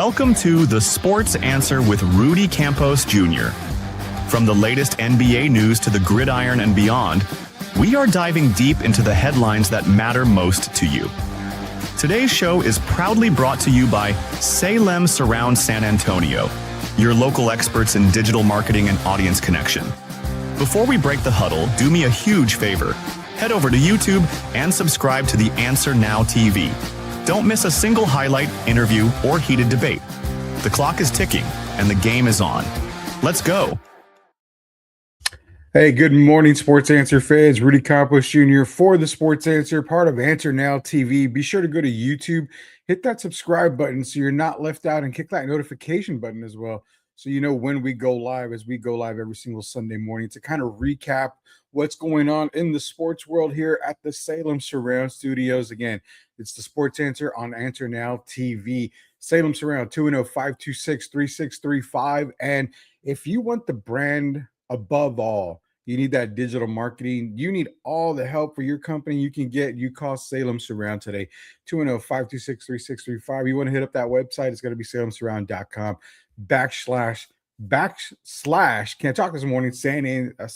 Welcome to The Sports Answer with Rudy Campos Jr. From the latest NBA news to the gridiron and beyond, we are diving deep into the headlines that matter most to you. Today's show is proudly brought to you by Salem Surround San Antonio, your local experts in digital marketing and audience connection. Before we break the huddle, do me a huge favor. Head over to YouTube and subscribe to the Answer Now TV. Don't miss a single highlight, interview, or heated debate. The clock is ticking and the game is on. Let's go. Hey, good morning, Sports Answer fans. Rudy Campos Jr. for the Sports Answer, part of Answer Now TV. Be sure to go to YouTube, hit that subscribe button so you're not left out, and click that notification button as well so you know when we go live, as we go live every single Sunday morning to kind of recap what's going on in the sports world here at the Salem Surround Studios. Again, it's the Sports Answer on Answer Now TV. Salem Surround, 210-526-3635. And if you want the brand above all, you need that digital marketing, you need all the help for your company you can get, you call Salem Surround today, 210-526-3635. You want to hit up that website, it's going to be salemsurround.com // can't talk this morning, San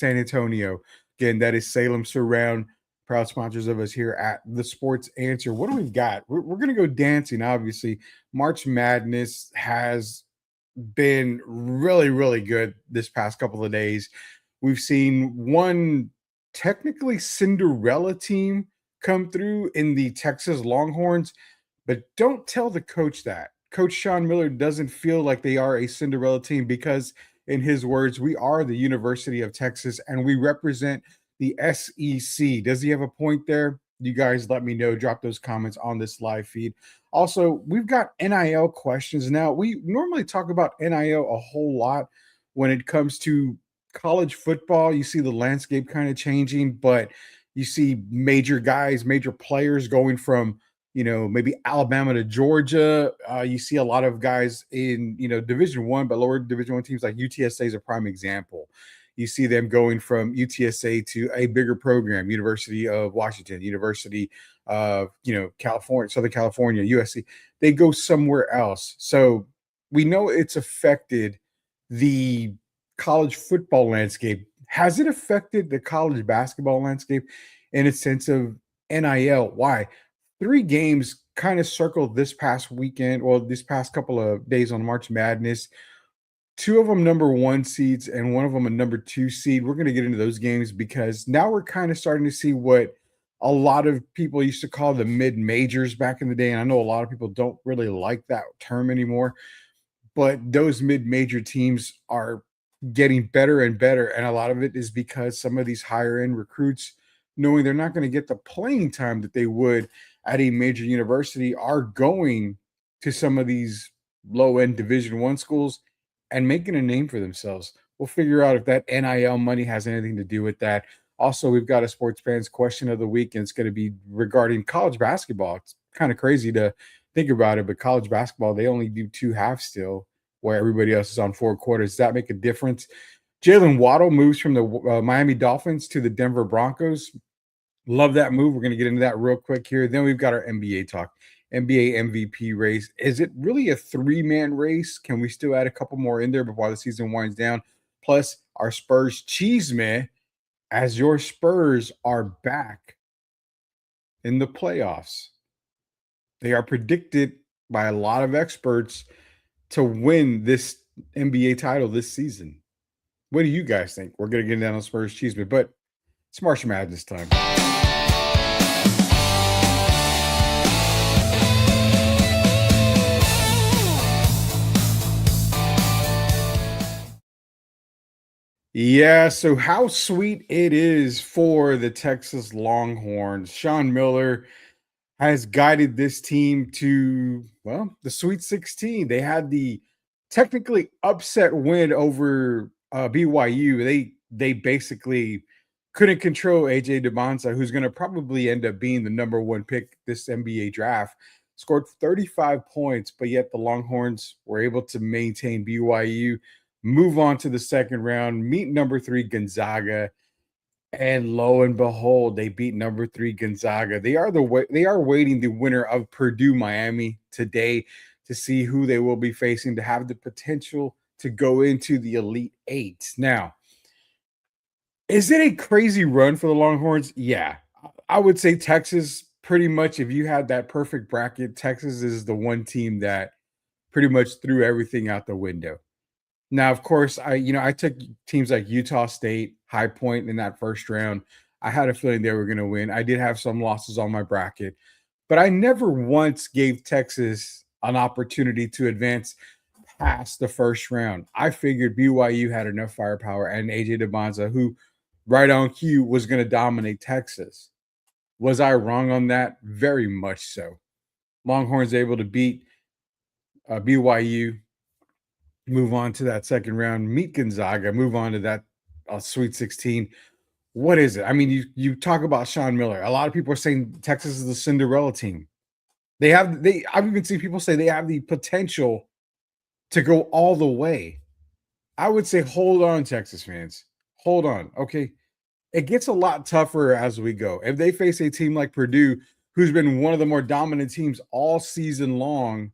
Antonio. Again, that is Salem Surround, proud sponsors of us here at the Sports Answer. What do we got? We're going to go dancing, obviously. March Madness has been really, really good this past couple of days. We've seen one technically Cinderella team come through in the Texas Longhorns, but don't tell the coach that. Coach Sean Miller doesn't feel like they are a Cinderella team because, in his words, we are the University of Texas and we represent the SEC. Does he have a point there? You guys let me know. Drop those comments on this live feed. Also, we've got NIL questions. Now, we normally talk about NIL a whole lot when it comes to college football. You see the landscape kind of changing, but you see major guys, major players going from, maybe Alabama to Georgia. You see a lot of guys in, Division I, but lower Division I teams like UTSA is a prime example. You see them going from UTSA to a bigger program, University of Washington, University of, California, Southern California, USC. They go somewhere else. So we know it's affected the college football landscape. Has it affected the college basketball landscape in a sense of NIL? Why? 3 games kind of circled this past weekend, this past couple of days on March Madness. 2 of them number 1 seeds and 1 of them a number 2 seed. We're going to get into those games because now we're kind of starting to see what a lot of people used to call the mid-majors back in the day. And I know a lot of people don't really like that term anymore, but those mid-major teams are getting better and better. And a lot of it is because some of these higher-end recruits, knowing they're not going to get the playing time that they would at a major university, are going to some of these low-end Division I schools and making a name for themselves. We'll figure out if that NIL money has anything to do with that. Also, we've got a sports fans question of the week, and it's going to be regarding college basketball. It's kind of crazy to think about it, but college basketball, they only do 2 halves still, where everybody else is on 4 quarters. Does that make a difference? Jalen Waddle moves from the Miami Dolphins to the Denver Broncos. Love that move. We're going to get into that real quick here. Then we've got our NBA talk. NBA MVP race. Is it really a 3-man race? Can we still add a couple more in there before the season winds down? Plus, our Spurs Chisme, as your Spurs are back in the playoffs. They are predicted by a lot of experts to win this NBA title this season. What do you guys think? We're going to get down on Spurs Chisme, but it's March Madness time. Yeah, so how sweet it is for the Texas Longhorns. Sean Miller has guided this team to, the Sweet 16. They had the technically upset win over BYU. They basically couldn't control AJ DeBonsa, who's going to probably end up being the number 1 pick this NBA draft. Scored 35 points, but yet the Longhorns were able to maintain BYU, move on to the second round, meet number 3 Gonzaga, and lo and behold, they beat number 3 Gonzaga. They are waiting the winner of Purdue Miami today to see who they will be facing to have the potential to go into the Elite Eight. Now, is it a crazy run for the Longhorns? Yeah. I would say Texas, pretty much, if you had that perfect bracket, Texas is the one team that pretty much threw everything out the window. Now, of course, I took teams like Utah State, High Point in that first round. I had a feeling they were going to win. I did have some losses on my bracket, but I never once gave Texas an opportunity to advance past the first round. I figured BYU had enough firepower and AJ DeBonza, who right on cue was going to dominate Texas. Was I wrong on that? Very much so. Longhorns able to beat BYU, move on to that second round, meet Gonzaga, move on to that Sweet 16. What is it? I mean, you talk about Sean Miller. A lot of people are saying Texas is the Cinderella team. I've even seen people say they have the potential to go all the way. I would say hold on, Texas fans. Hold on. Okay. It gets a lot tougher as we go. If they face a team like Purdue, who's been one of the more dominant teams all season long,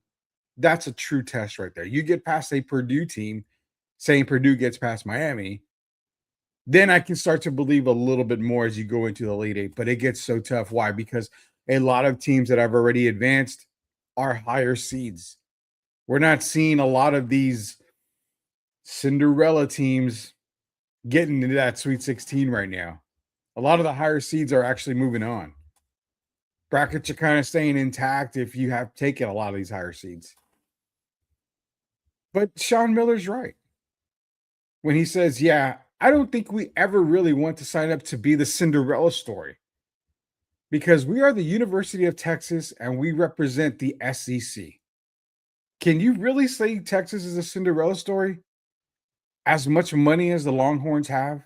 that's a true test right there. You get past a Purdue team, saying Purdue gets past Miami, then I can start to believe a little bit more as you go into the Elite Eight. But it gets so tough. Why? Because a lot of teams that have already advanced are higher seeds. We're not seeing a lot of these Cinderella teams getting into that Sweet 16 right now. A lot of the higher seeds are actually moving on. Brackets are kind of staying intact if you have taken a lot of these higher seeds. But Sean Miller's right when he says, yeah, I don't think we ever really want to sign up to be the Cinderella story because we are the University of Texas and we represent the SEC. Can you really say Texas is a Cinderella story? As much money as the Longhorns have?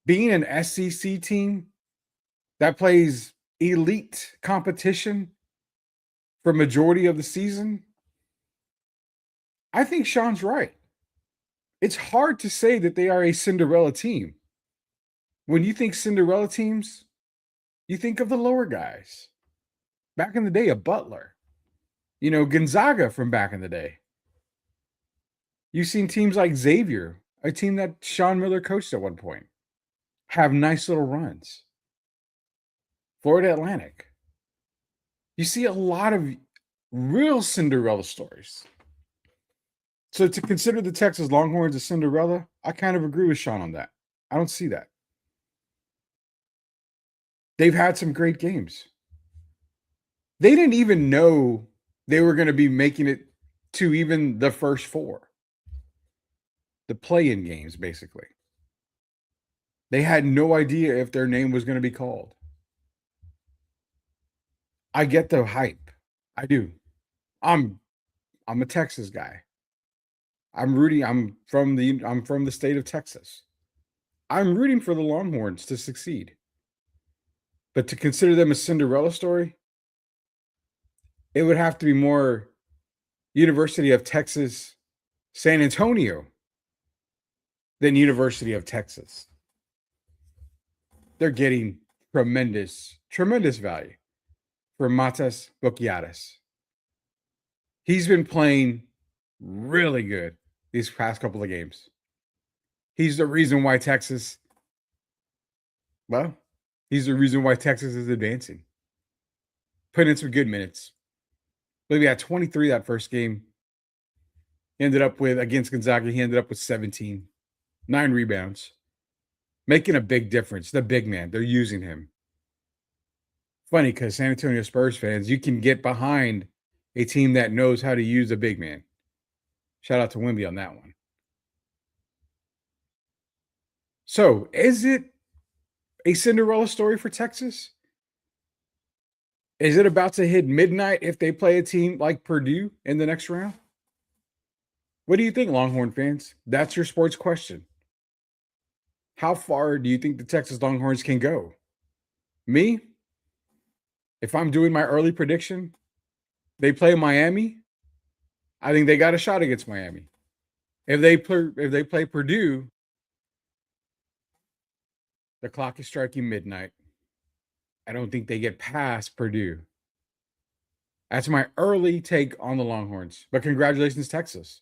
Being an SEC team that plays elite competition for majority of the season? I think Sean's right. It's hard to say that they are a Cinderella team. When you think Cinderella teams, you think of the lower guys. Back in the day, a Butler, Gonzaga from back in the day. You've seen teams like Xavier, a team that Sean Miller coached at one point, have nice little runs. Florida Atlantic. You see a lot of real Cinderella stories. So to consider the Texas Longhorns a Cinderella, I kind of agree with Sean on that. I don't see that. They've had some great games. They didn't even know they were going to be making it to even the first four. The play-in games, basically. They had no idea if their name was going to be called. I get the hype. I do. I'm a Texas guy. I'm rooting. I'm from the state of Texas. I'm rooting for the Longhorns to succeed. But to consider them a Cinderella story, it would have to be more University of Texas, San Antonio than University of Texas. They're getting tremendous value for Matas Bokiatis. He's been playing really good these past couple of games. He's the reason why Texas is advancing. Put in some good minutes. Maybe at 23 that first game. Against Gonzaga, he ended up with 17, 9 rebounds. Making a big difference. The big man, they're using him. Funny because San Antonio Spurs fans, you can get behind a team that knows how to use a big man. Shout out to Wimby on that one. So, is it a Cinderella story for Texas? Is it about to hit midnight if they play a team like Purdue in the next round? What do you think, Longhorn fans? That's your sports question. How far do you think the Texas Longhorns can go? Me, if I'm doing my early prediction, they play Miami. I think they got a shot against Miami. If they play Purdue, the clock is striking midnight. I don't think they get past Purdue. That's my early take on the Longhorns. But congratulations, Texas.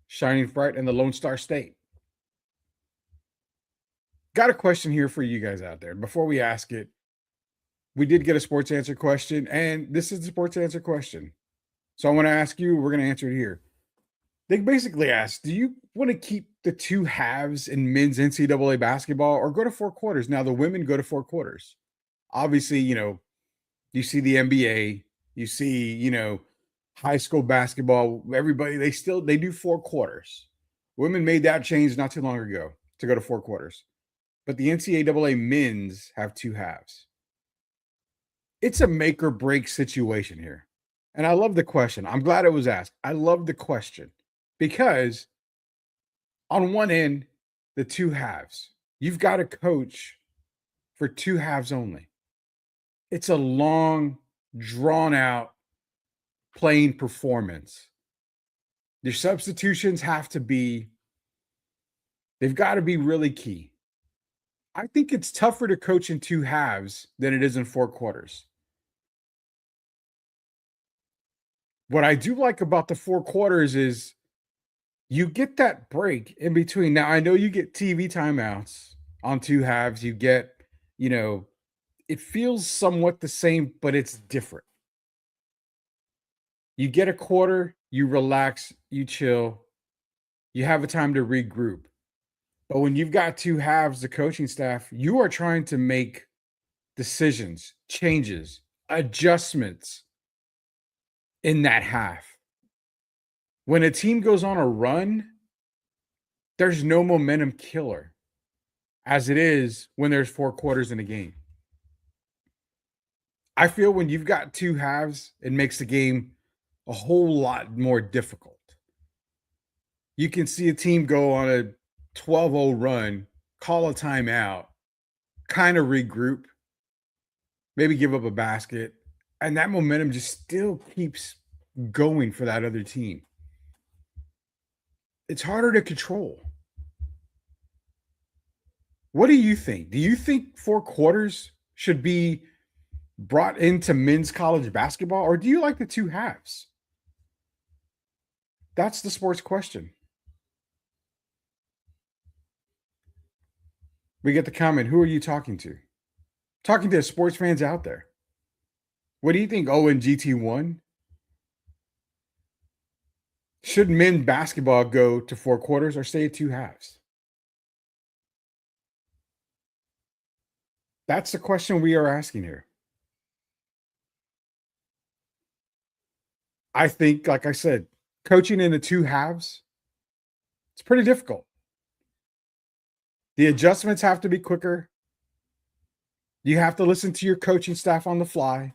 Shining bright in the Lone Star State. Got a question here for you guys out there. Before we ask it, we did get a sports answer question, and this is the sports answer question. So I want to ask you, we're going to answer it here. They basically asked, do you want to keep the two halves in men's NCAA basketball or go to four quarters? Now, the women go to four quarters. Obviously, you see the NBA, you see, high school basketball, everybody, they do four quarters. Women made that change not too long ago to go to four quarters. But the NCAA men's have two halves. It's a make or break situation here. And I love the question. I'm glad it was asked. I love the question because on one end, the two halves, you've got to coach for two halves only. It's a long, drawn out playing performance. Your substitutions they've got to be really key. I think it's tougher to coach in two halves than it is in four quarters. What I do like about the four quarters is you get that break in between. Now, I know you get TV timeouts on two halves. You get, it feels somewhat the same, but it's different. You get a quarter, you relax, you chill, you have a time to regroup. But when you've got two halves, the coaching staff, you are trying to make decisions, changes, adjustments in that half. When a team goes on a run, there's no momentum killer as it is when there's four quarters in a game. I feel when you've got two halves, it makes the game a whole lot more difficult. You can see a team go on a 12-0 run, call a timeout, kind of regroup, maybe give up a basket, and that momentum just still keeps going for that other team. It's harder to control. What do you think? Do you think four quarters should be brought into men's college basketball, or do you like the two halves? That's the sports question. We get the comment, who are you talking to? Talking to sports fans out there. What do you think, Owen GT1? Should men basketball go to four quarters or stay at two halves? That's the question we are asking here. I think, like I said, coaching in the two halves, it's pretty difficult. The adjustments have to be quicker. You have to listen to your coaching staff on the fly.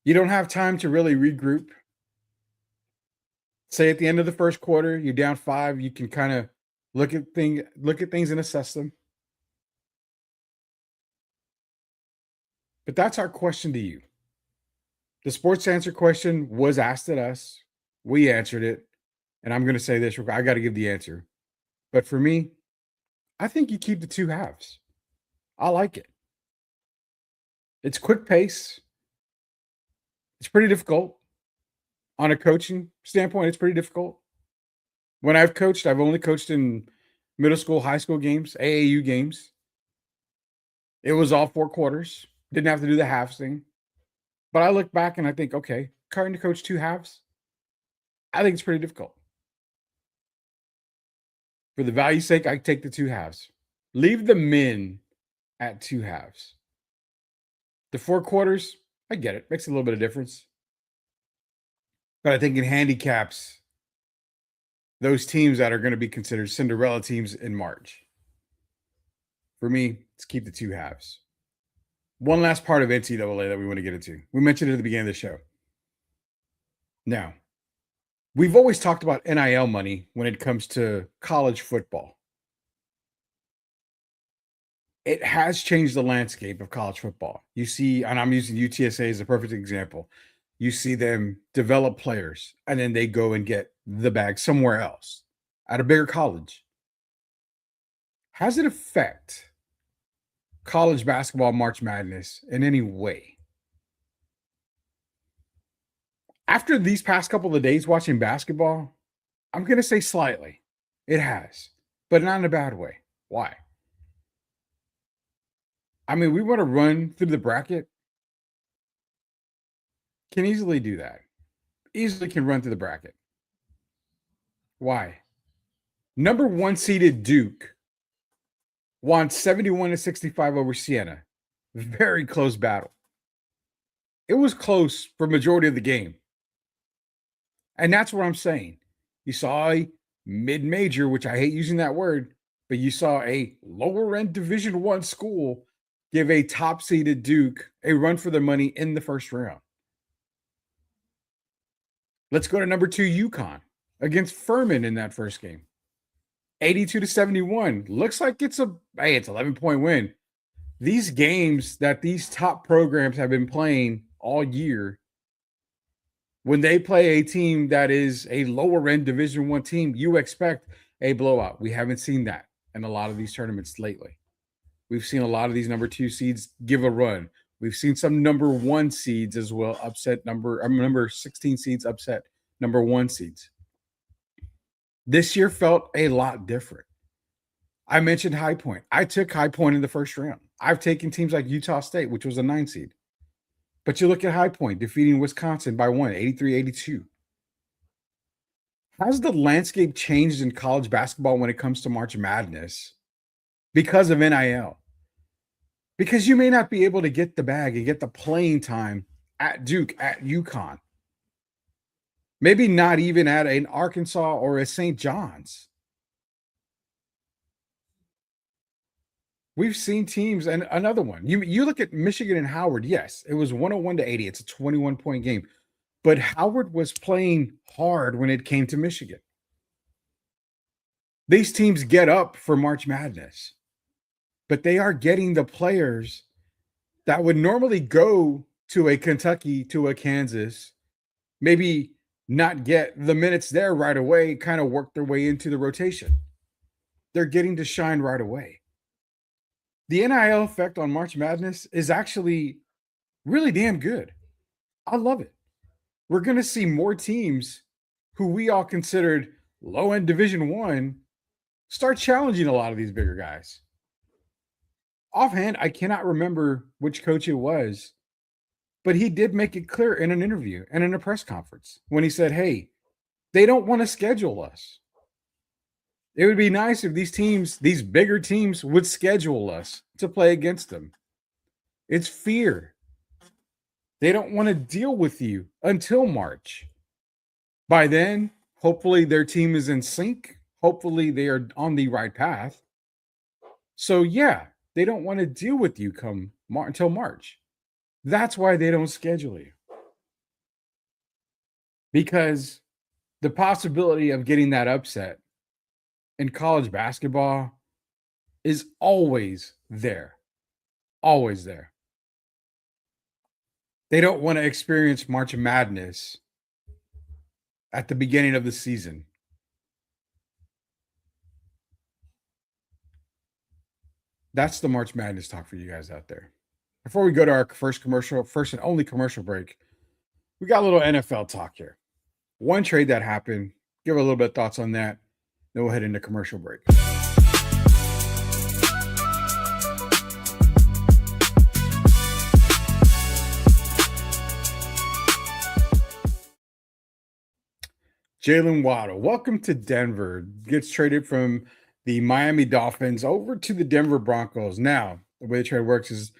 You don't have time to really regroup. Say at the end of the first quarter, you're down 5, you can kind of look at things and assess them. But that's our question to you. The sports answer question was asked at us. We answered it. And I'm going to say this, I got to give the answer. But for me, I think you keep the two halves. I like it. It's quick pace. It's pretty difficult. On a coaching standpoint, it's pretty difficult. When I've coached, I've only coached in middle school, high school games, AAU games. It was all four quarters. Didn't have to do the halves thing. But I look back and I think, okay, trying to coach two halves, I think it's pretty difficult. For the value's sake, I take the two halves. Leave the men at two halves. The four quarters, I get it. Makes a little bit of difference. But I think it handicaps those teams that are going to be considered Cinderella teams in March. For me, let's keep the two halves. One last part of NCAA that we want to get into. We mentioned it at the beginning of the show. Now, we've always talked about NIL money when it comes to college football. It has changed the landscape of college football. You see, and I'm using UTSA as a perfect example. You see them develop players, and then they go and get the bag somewhere else at a bigger college. Has it affect college basketball March Madness in any way? After these past couple of days watching basketball, I'm going to say slightly. It has, but not in a bad way. Why? I mean, we want to run through the bracket. Can easily do that. Easily can run through the bracket. Why? Number one seeded Duke won 71-65 over Siena. Very close battle. It was close for majority of the game. And that's what I'm saying. You saw a mid-major, which I hate using that word, but you saw a lower end Division One school give a top seeded Duke a run for their money in the first round. Let's go to number 2 UConn against Furman in that first game. 82-71. Looks like it's 11-point win. These games that these top programs have been playing all year, when they play a team that is a lower end Division One team, you expect a blowout. We haven't seen that in a lot of these tournaments lately. We've seen a lot of these number 2 seeds give a run. We've seen some number 1 seeds as well upset number 16 seeds upset number 1 seeds. This year felt a lot different. I mentioned High Point. I took High Point in the first round. I've taken teams like Utah State, which was a 9 seed. But you look at High Point defeating Wisconsin by 83-82. Has the landscape changed in college basketball when it comes to March Madness because of NIL? Because you may not be able to get the bag and get the playing time at Duke, at UConn. Maybe not even at an Arkansas or a St. John's. We've seen teams, and another one. You look at Michigan and Howard. Yes, it was 101-80. It's a 21-point game. But Howard was playing hard when it came to Michigan. These teams get up for March Madness, but they are getting the players that would normally go to a Kentucky, to a Kansas, maybe not get the minutes there right away, kind of work their way into the rotation. They're getting to shine right away. The NIL effect on March Madness is actually really damn good. I love it. We're going to see more teams who we all considered low-end Division One start challenging a lot of these bigger guys. Offhand, I cannot remember which coach it was, but he did make it clear in an interview and in a press conference when he said, hey, they don't want to schedule us. It would be nice if these teams, these bigger teams, would schedule us to play against them. It's fear. They don't want to deal with you until March. By then, hopefully their team is in sync. Hopefully they are on the right path. So yeah, they don't want to deal with you until March. That's why they don't schedule you. Because the possibility of getting that upset in college basketball is always there. Always there. They don't want to experience March Madness at the beginning of the season. That's the March Madness talk for you guys out there. Before we go to our first and only commercial break, we got a little NFL talk here. One trade that happened, give a little bit of thoughts on that. Then we'll head into commercial break. Jalen Waddle, welcome to Denver. Gets traded from the Miami Dolphins over to the Denver Broncos. Now, the way the trade works is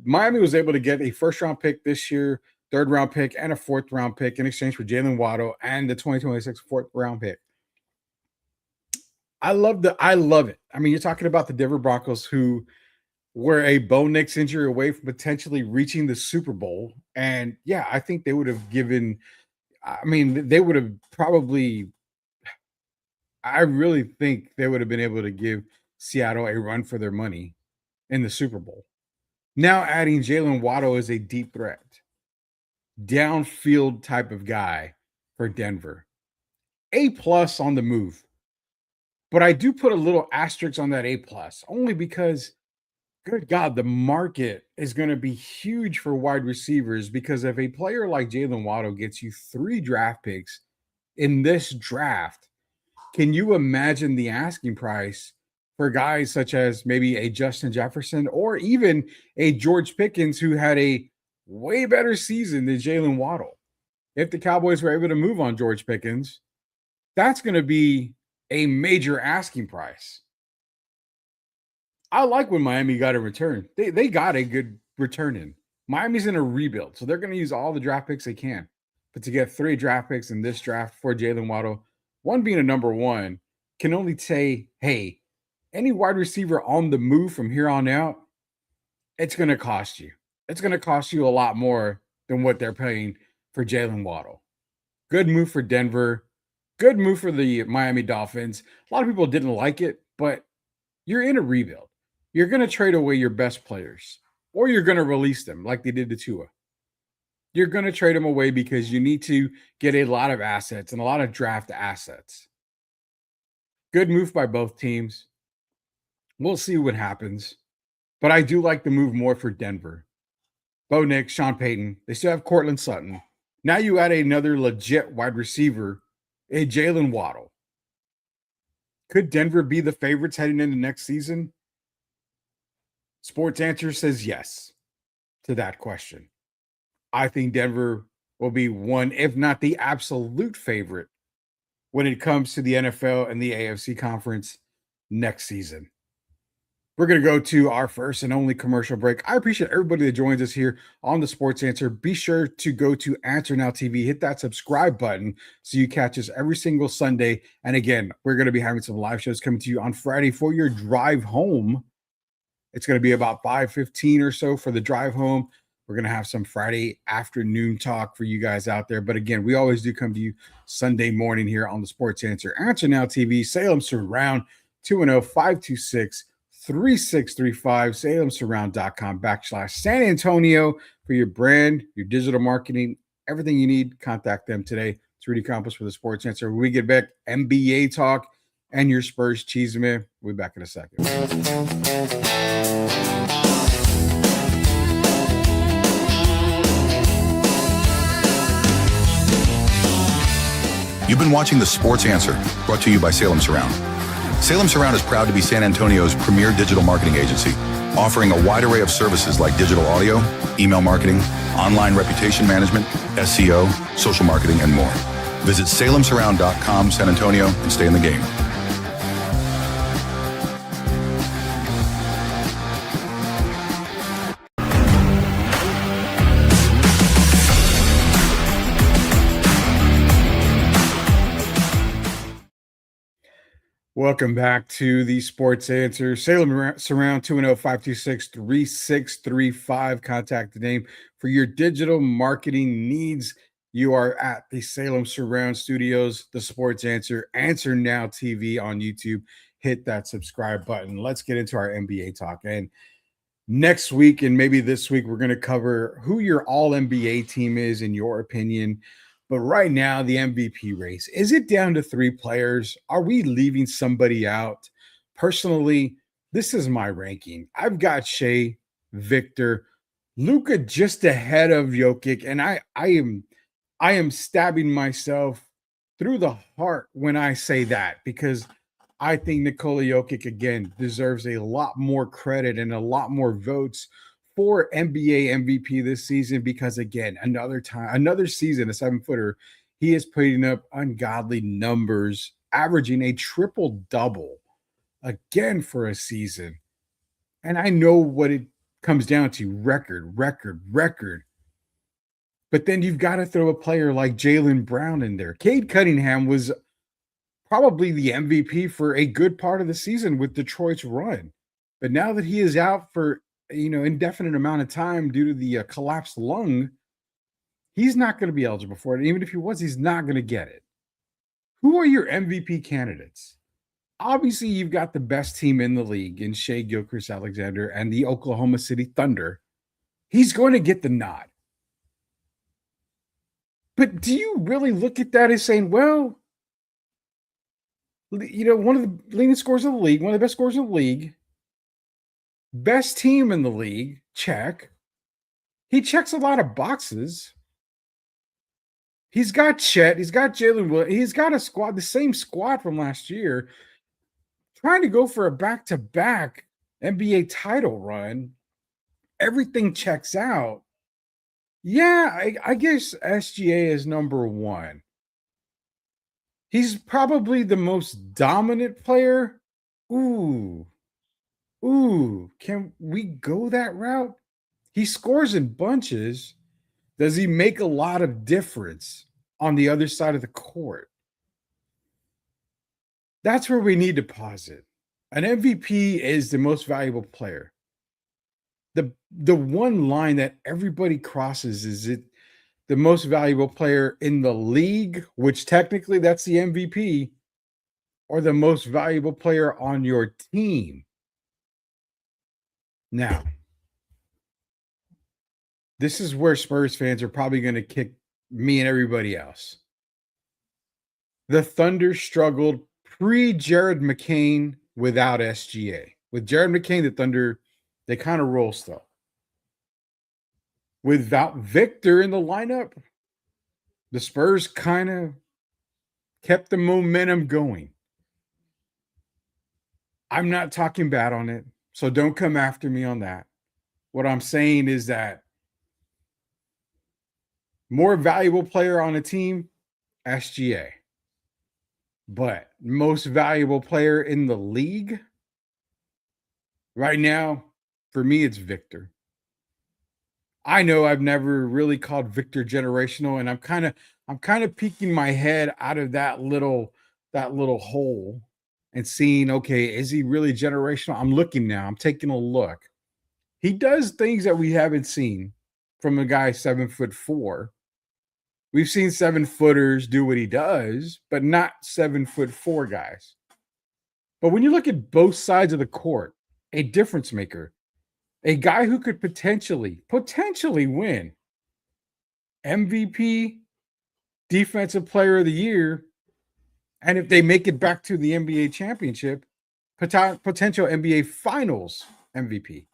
Miami was able to get a first-round pick this year, third-round pick, and a fourth-round pick in exchange for Jalen Waddle and the 2026 fourth-round pick. I love it. I mean, you're talking about the Denver Broncos who were a Bo Nix injury away from potentially reaching the Super Bowl. And yeah, I think they would have I really think they would have been able to give Seattle a run for their money in the Super Bowl. Now adding Jalen Waddle as a deep threat, downfield type of guy for Denver. A+ on the move. But I do put a little asterisk on that A+, only because Good God, the market is going to be huge for wide receivers because if a player like Jalen Waddle gets you 3 draft picks in this draft, can you imagine the asking price for guys such as maybe a Justin Jefferson or even a George Pickens who had a way better season than Jalen Waddle? If the Cowboys were able to move on George Pickens, that's going to be a major asking price. I like when Miami got a return. They got a good return in. Miami's in a rebuild, so they're going to use all the draft picks they can. But to get 3 draft picks in this draft for Jalen Waddle, one being a number one, can only say, hey, any wide receiver on the move from here on out, it's going to cost you. It's going to cost you a lot more than what they're paying for Jalen Waddle. Good move for Denver. Good move for the Miami Dolphins. A lot of people didn't like it, but you're in a rebuild. You're going to trade away your best players, or you're going to release them like they did to Tua. You're going to trade them away because you need to get a lot of assets and a lot of draft assets. Good move by both teams. We'll see what happens. But I do like the move more for Denver. Bo Nix, Sean Payton, they still have Cortland Sutton. Now you add another legit wide receiver, a Jalen Waddle. Could Denver be the favorites heading into next season? Sports Answer says yes to that question. I think Denver will be one, if not the absolute favorite, when it comes to the NFL and the AFC conference next season. We're going to go to our first and only commercial break. I appreciate everybody that joins us here on the Sports Answer. Be sure to go to Answer Now TV, hit that subscribe button so you catch us every single Sunday. And again, we're going to be having some live shows coming to you on Friday for your drive home. It's going to be about 5:15 or so for the drive home. We're going to have some Friday afternoon talk for you guys out there. But again, we always do come to you Sunday morning here on the Sports Answer. Answer Now TV, Salem Surround, 210-526-3635, salemsurround.com/San Antonio for your brand, your digital marketing, everything you need. Contact them today. It's Rudy Campos for the Sports Answer. When we get back, NBA talk and your Spurs Chisme. We'll be back in a second. You've been watching The Sports Answer, brought to you by Salem Surround. Salem Surround is proud to be San Antonio's premier digital marketing agency, offering a wide array of services like digital audio, email marketing, online reputation management, SEO, social marketing, and more. Visit salemsurround.com, San Antonio, and stay in the game. Welcome back to the Sports Answer. Salem Surround, 210-526-3635. Contact the name for your digital marketing needs. You are at the Salem Surround Studios, the Sports Answer, Answer Now TV on YouTube. Hit that subscribe button. Let's get into our NBA talk. And next week and maybe this week, we're going to cover who your all NBA team is in your opinion. But right now, the MVP race, is it down to 3 players? Are we leaving somebody out? Personally, this is my ranking. I've got Shea, Victor, Luka just ahead of Jokic, and I am stabbing myself through the heart when I say that because I think Nikola Jokic, again, deserves a lot more credit and a lot more votes for NBA MVP this season because, again, another season, a 7-footer, he is putting up ungodly numbers, averaging a triple-double again for a season. And I know what it comes down to, record. But then you've got to throw a player like Jaylen Brown in there. Cade Cunningham was probably the MVP for a good part of the season with Detroit's run. But now that he is out for indefinite amount of time due to the collapsed lung, he's not going to be eligible for it. Even if he was, he's not going to get it. Who are your MVP candidates? Obviously, you've got the best team in the league in Shea Gilgeous-Alexander and the Oklahoma City Thunder. He's going to get the nod. But do you really look at that as saying, well, one of the leading scorers of the league, one of the best scorers of the league, Best team in the league, check. He checks a lot of boxes. He's got Chet. He's got Jalen Williams. He's got a squad, the same squad from last year. Trying to go for a back-to-back NBA title run. Everything checks out. Yeah, I guess SGA is number one. He's probably the most dominant player. Ooh, can we go that route? He scores in bunches. Does he make a lot of difference on the other side of the court? That's where we need to pause it. An MVP is the most valuable player. The one line that everybody crosses is it the most valuable player in the league, which technically that's the MVP, or the most valuable player on your team. Now, this is where Spurs fans are probably going to kick me and everybody else. The Thunder struggled pre-Jared McCain without SGA. With Jared McCain, the Thunder, they kind of roll stuff. Without Victor in the lineup, the Spurs kind of kept the momentum going. I'm not talking bad on it, so don't come after me on that. What I'm saying is that more valuable player on a team, SGA. But most valuable player in the league right now, for me, it's Victor. I know I've never really called Victor generational, and I'm kind of peeking my head out of that little hole and seeing, okay, is he really generational? I'm looking now. I'm taking a look. He does things that we haven't seen from a guy 7'4". We've seen 7-footers do what he does, but not 7'4" guys. But when you look at both sides of the court, a difference maker, a guy who could potentially win MVP, Defensive Player of the Year, and if they make it back to the NBA championship, potential NBA Finals MVP.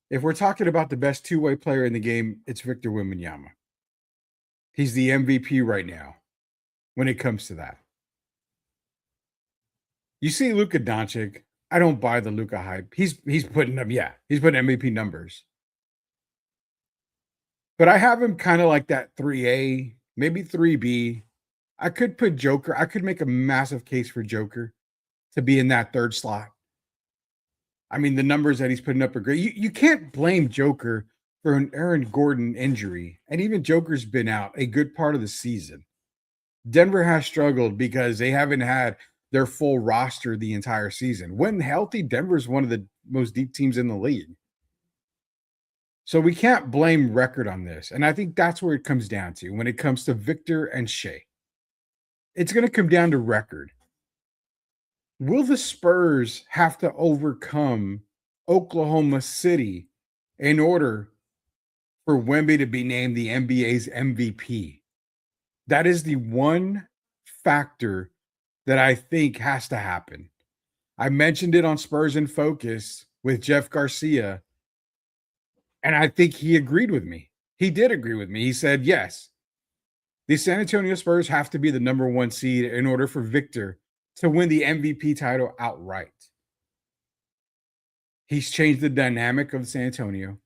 If we're talking about the best two-way player in the game, it's Victor Wembanyama. He's the MVP right now when it comes to that. You see Luka Doncic. I don't buy the Luka hype. He's putting up, he's putting MVP numbers. But I have him kind of like that 3A, maybe 3B. I could put Joker. I could make a massive case for Joker to be in that third slot. I mean, the numbers that he's putting up are great. You can't blame Joker for an Aaron Gordon injury. And even Joker's been out a good part of the season. Denver has struggled because they haven't had their full roster the entire season. When healthy, Denver's one of the most deep teams in the league. So we can't blame record on this. And I think that's where it comes down to when it comes to Victor and Shea. It's going to come down to record. Will the Spurs have to overcome Oklahoma City in order for Wemby to be named the NBA's MVP? That is the one factor that I think has to happen. I mentioned it on Spurs in Focus with Jeff Garcia, and I think he agreed with me. He did agree with me. He said, yes, the San Antonio Spurs have to be the number one seed in order for Victor to win the MVP title outright. He's changed the dynamic of San Antonio.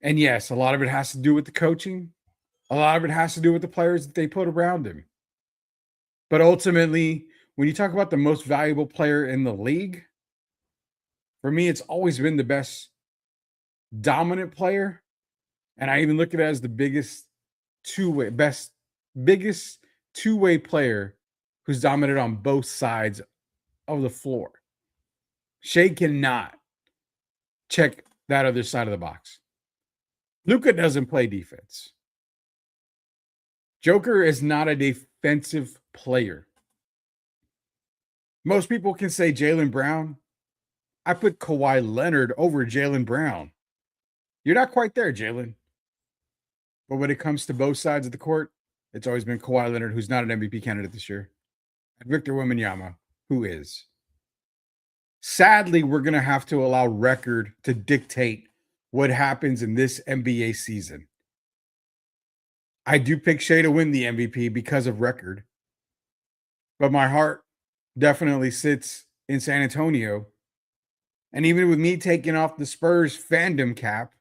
And yes, a lot of it has to do with the coaching. A lot of it has to do with the players that they put around him. But ultimately, when you talk about the most valuable player in the league, for me, it's always been the best dominant player. And I even look at it as the biggest two-way player who's dominant on both sides of the floor. Shea cannot check that other side of the box. Luka doesn't play defense. Joker is not a defensive player. Most people can say Jaylen Brown. I put Kawhi Leonard over Jaylen Brown. You're not quite there, Jaylen. But when it comes to both sides of the court, it's always been Kawhi Leonard, who's not an MVP candidate this year, and Victor Wembanyama, who is. Sadly, we're going to have to allow record to dictate what happens in this NBA season. I do pick Shea to win the MVP because of record, but my heart definitely sits in San Antonio. And even with me taking off the Spurs fandom cap,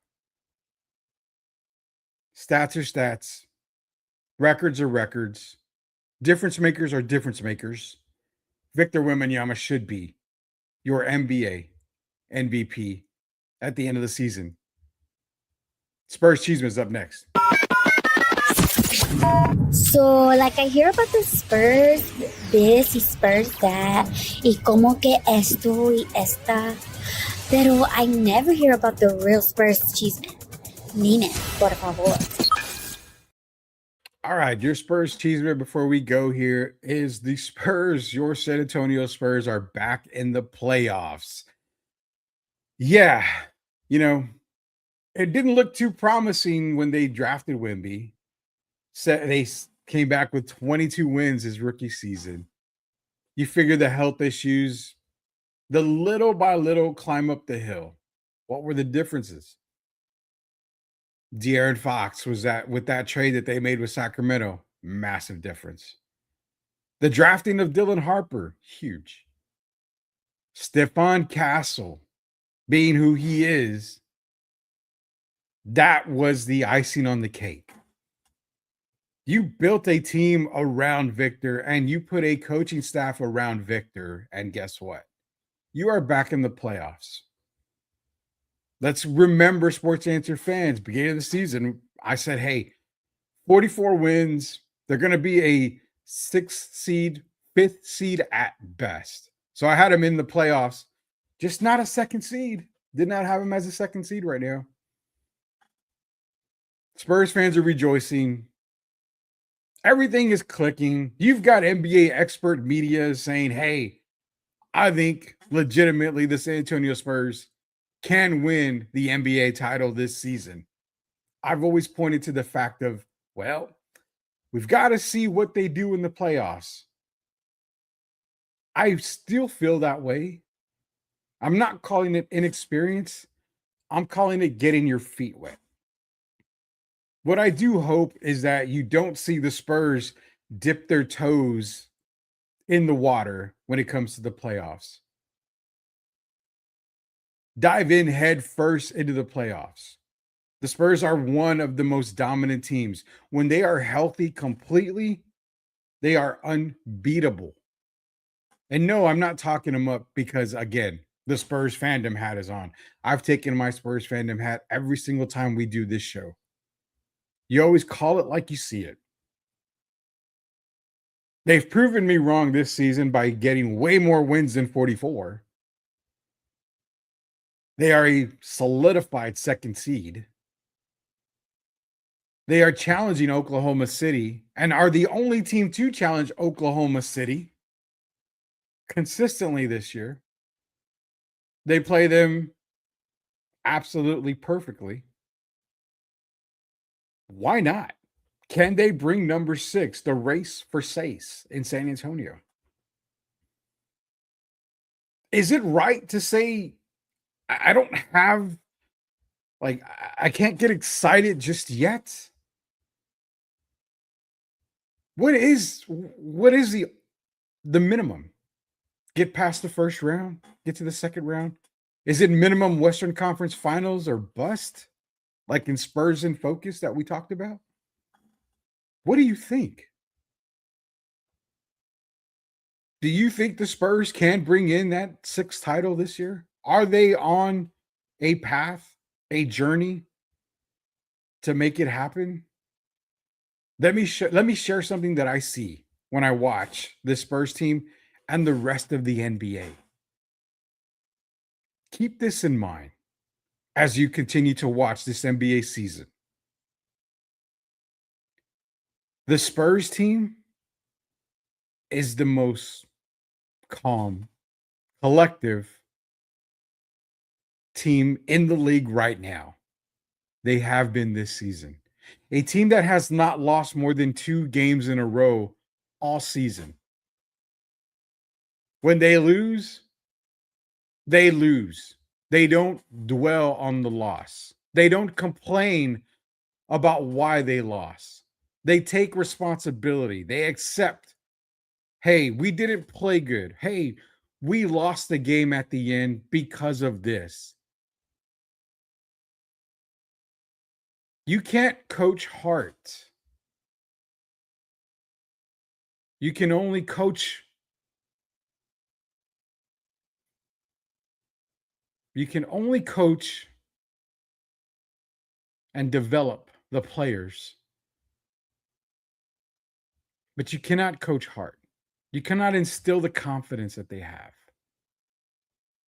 stats are stats, records are records, difference makers are difference makers. Victor Wembanyama should be your NBA MVP at the end of the season. Spurs Chisme is up next. So, like, I hear about the Spurs this y Spurs that, y como que esto y esta, pero I never hear about the real Spurs Chisme. Dime, por favor. All right, your Spurs Chisme before we go here is the Spurs, your San Antonio Spurs are back in the playoffs. Yeah, it didn't look too promising when they drafted Wemby. They came back with 22 wins his rookie season. You figure the health issues, the little by little climb up the hill. What were the differences? De'Aaron Fox was with that trade that they made with Sacramento. Massive difference. The drafting of Dylan Harper, huge. Stephon Castle, being who he is, that was the icing on the cake. You built a team around Victor and you put a coaching staff around Victor, and guess what? You are back in the playoffs. Let's remember, Sports Answer fans, beginning of the season, I said, hey, 44 wins. They're going to be a 6th seed, 5th seed at best. So I had them in the playoffs, just not a 2nd seed. Did not have them as a 2nd seed right now. Spurs fans are rejoicing. Everything is clicking. You've got NBA expert media saying, hey, I think legitimately the San Antonio Spurs can win the NBA title this season. I've always pointed to the fact of, well, we've got to see what they do in the playoffs. I still feel that way. I'm not calling it inexperience. I'm calling it getting your feet wet. What I do hope is that you don't see the Spurs dip their toes in the water when it comes to the playoffs. Dive in head first into the playoffs. The Spurs are one of the most dominant teams. When they are healthy completely, they are unbeatable. And no, I'm not talking them up because, again, the Spurs fandom hat is on. I've taken my Spurs fandom hat every single time we do this show. You always call it like you see it. They've proven me wrong this season by getting way more wins than 44. They are a solidified 2nd seed. They are challenging Oklahoma City and are the only team to challenge Oklahoma City consistently this year. They play them absolutely perfectly. Why not? Can they bring number 6, the race for Sace in San Antonio? Is it right to say I don't have, like, I can't get excited just yet? What is the minimum? Get past the first round, get to the second round? Is it minimum Western Conference Finals or bust? Like in Spurs in Focus that we talked about? What do you think? Do you think the Spurs can bring in that 6th title this year? Are they on a path, a journey to make it happen? Let me share something that I see when I watch the Spurs team and the rest of the NBA. Keep this in mind as you continue to watch this NBA season. The Spurs team is the most calm, collective team in the league right now. They have been this season. A team that has not lost more than 2 games in a row all season. When they lose, They lose. They don't dwell on the loss. They don't complain about why they lost. They take responsibility. They accept, hey, we didn't play good. Hey, we lost the game at the end because of this. You can't coach heart. You can only coach. You can only coach and develop the players, but you cannot coach heart. You cannot instill the confidence that they have.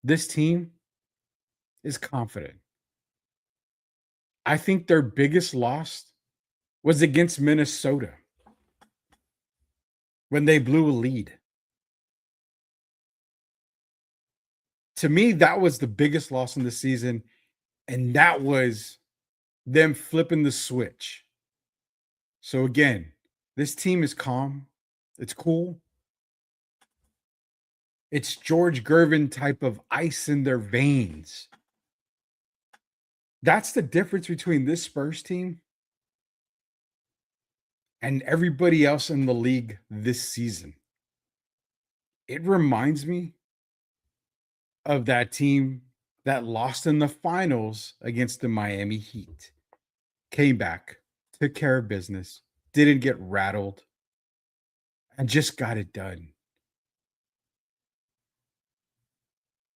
This team is confident. I think their biggest loss was against Minnesota when they blew a lead. To me, that was the biggest loss in the season, and that was them flipping the switch. So again, this team is calm. It's cool. It's George Gervin type of ice in their veins. That's the difference between this Spurs team and everybody else in the league this season. It reminds me of that team that lost in the finals against the Miami Heat. Came back, took care of business, didn't get rattled, and just got it done.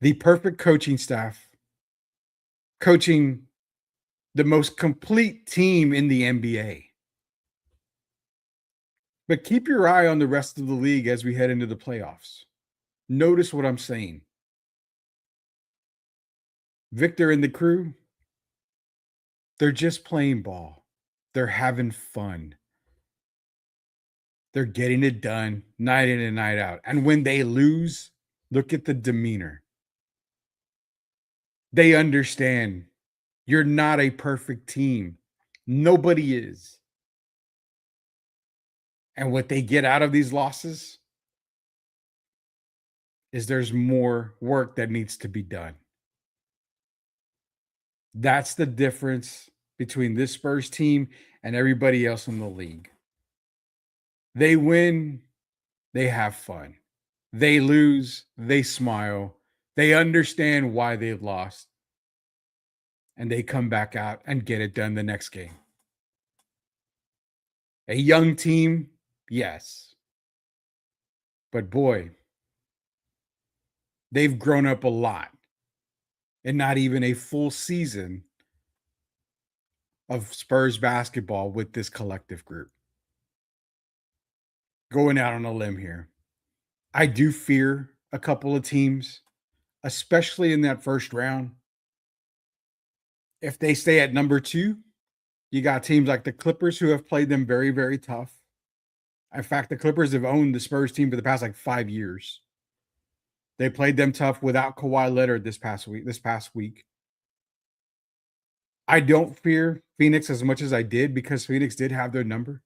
The perfect coaching staff, coaching the most complete team in the NBA. But keep your eye on the rest of the league as we head into the playoffs. Notice what I'm saying. Victor and the crew, they're just playing ball. They're having fun. They're getting it done night in and night out. And when they lose, look at the demeanor. They understand you're not a perfect team. Nobody is. And what they get out of these losses is there's more work that needs to be done. That's the difference between this Spurs team and everybody else in the league. They win, they have fun. They lose, they smile. They understand why they've lost. And they come back out and get it done the next game. A young team, yes. But boy, they've grown up a lot. And not even a full season of Spurs basketball with this collective group. Going out on a limb here. I do fear a couple of teams, especially in that first round. If they stay at number 2, you got teams like the Clippers who have played them very, very tough. In fact, the Clippers have owned the Spurs team for the past 5 years. They played them tough without Kawhi Leonard this past week. I don't fear Phoenix as much as I did because Phoenix did have their number.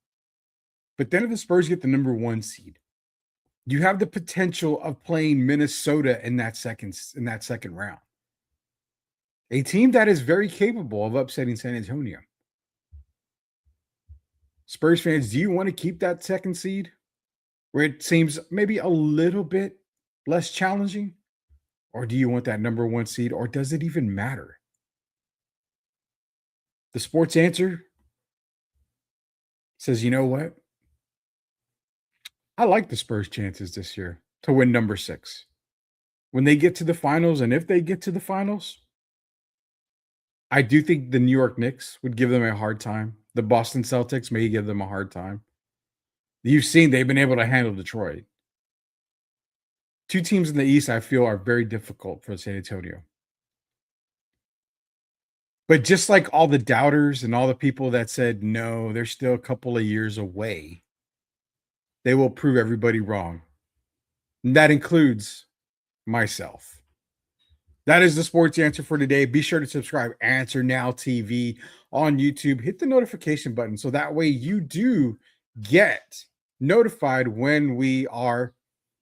But then if the Spurs get the number 1 seed, you have the potential of playing Minnesota in that second round. A team that is very capable of upsetting San Antonio. Spurs fans, do you want to keep that second seed where it seems maybe a little bit less challenging? Or do you want that number 1 seed, or does it even matter? The sports answer says, you know what? I like the Spurs' chances this year to win number 6. When they get to the finals, and if they get to the finals, I do think the New York Knicks would give them a hard time. The Boston Celtics may give them a hard time. You've seen they've been able to handle Detroit. 2 teams in the East I feel are very difficult for San Antonio. But just like all the doubters and all the people that said, no, they're still a couple of years away, they will prove everybody wrong. And that includes myself. That is the sports answer for today. Be sure to subscribe, Answer Now TV on YouTube. Hit the notification button so that way you do get notified when we are,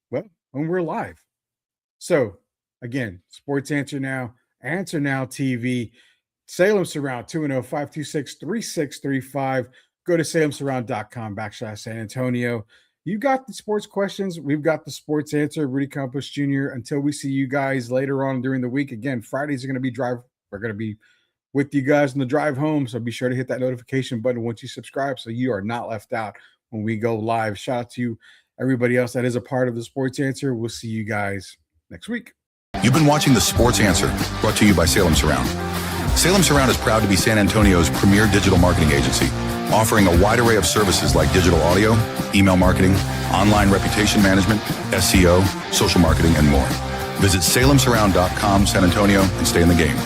when we're live. So Again, Sports Answer Now, Answer Now TV, Salem Surround 210-526-3635. Go to salemsurround.com/San Antonio. You got the sports questions. We've got the sports answer. Rudy Campos Jr. Until we see you guys later on during the week. Again, Fridays are going to be we're going to be with you guys on the drive home. So be sure to hit that notification button once you subscribe so you are not left out when we go live. Shout out to you, everybody else that is a part of the Sports Answer. We'll see you guys next week. You've been watching The Sports Answer, brought to you by Salem Surround. Salem Surround is proud to be San Antonio's premier digital marketing agency, offering a wide array of services like digital audio, email marketing, online reputation management, SEO, social marketing, and more. Visit salemsurround.com, San Antonio, and stay in the game.